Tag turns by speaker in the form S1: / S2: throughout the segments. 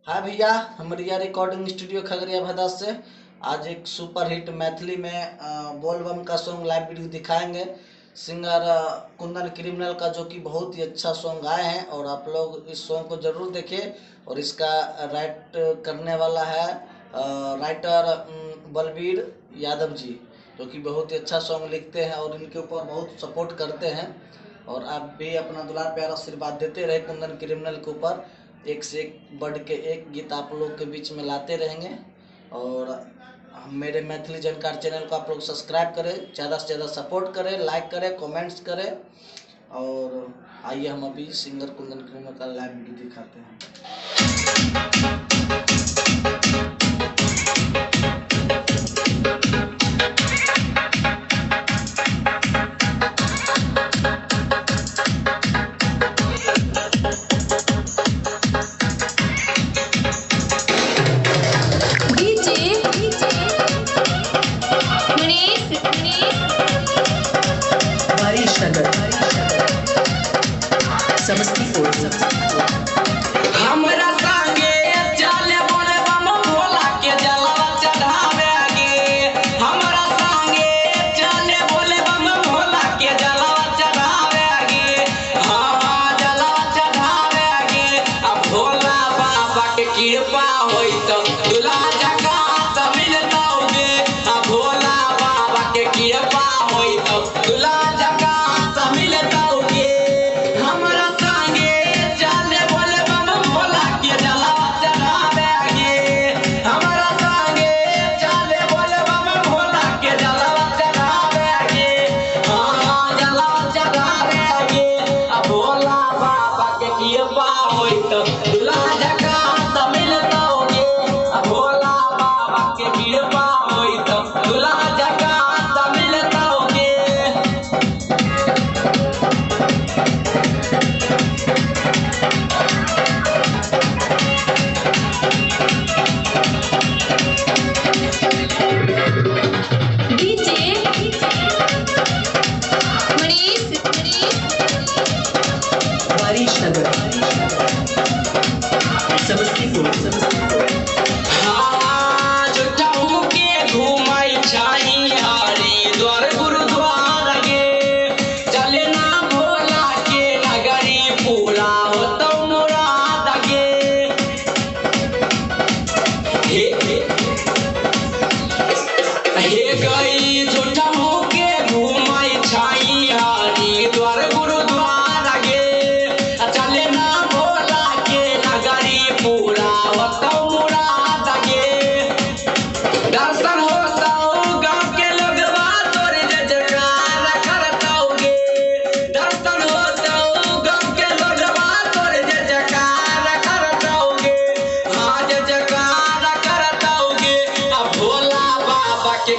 S1: हाय भैया, हम रिया recording studio Khagaria Bhadas से आज एक सुपर हिट मैथिली में बोलबम का सॉन्ग लाइव वीडियो दिखाएंगे। सिंगर कुंदन क्रिमिनल का, जो कि बहुत ही अच्छा सॉन्ग आए हैं और आप लोग इस सॉन्ग को जरूर देखें। और इसका राइट करने वाला है राइटर बलबीर यादव जी, जो कि बहुत ही अच्छा सॉन्ग लिखते हैं और इनके ऊपर बहुत सपोर्ट करते हैं। और आप भी अपना दुलार प्यार आशीर्वाद देते रहे कुंदन क्रिमिनल के ऊपर। एक से एक बढ़ के एक गीत आप लोग के बीच में लाते रहेंगे। और मेरे मैथिली जानकार चैनल को आप लोग सब्सक्राइब करें, ज़्यादा से ज़्यादा सपोर्ट करें, लाइक करें, कमेंट्स करें। और आइए हम अभी सिंगर कुंदन क्रिमिनल का लाइव वीडियो दिखाते हैं।
S2: समस्तीपुर
S3: हमरा संगे चले बोले बम भोला के जलवा चढ़ावे गे। हमरा संगे चले बोले बम भोला के जलवा चढ़ावे गे। हाँ जलवा चढ़ावे गे। अब भोला बाबा के कृपा होई तो दुल्हा जका मिलतौगे। अब भोला बाबा के कृपा होई तो दुल्हा जका मिलतौगे। हमरा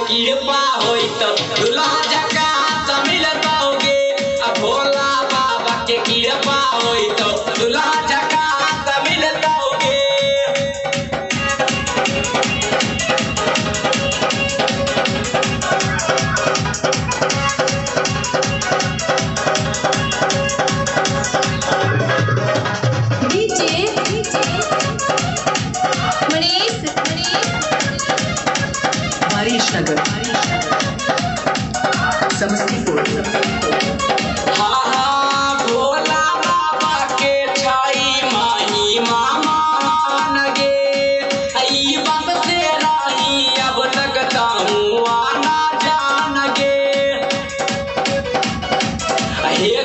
S3: कृपा होई तो दुल्हा जका मिलतौगे। अब भोला बाबा के कृपा होई तो दुल्हा जका मिलतौगे।
S2: नगर समस्तीपुर
S3: भोला बाबा के छाई माही मामा नगे। आई बात से राही अब तक ताऊ आना जान गे। अहे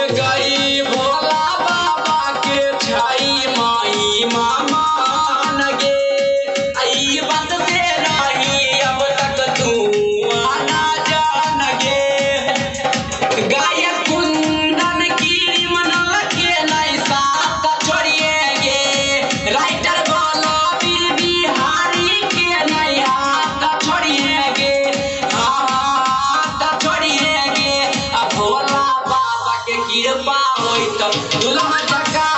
S3: गई भोला बाबा के छाई माही मामा नगे। बात से राही अब तक तू आना जान गे। गायक कुंदन क्रिमिनल के नहीं साथ छोड़िएगे। राइटर बलबीर बिहारी के नहीं हाथ छोड़िएगे। हाथ छोड़िएगे। अब भोला बाबा के कृपा होई तो दुल्हा जका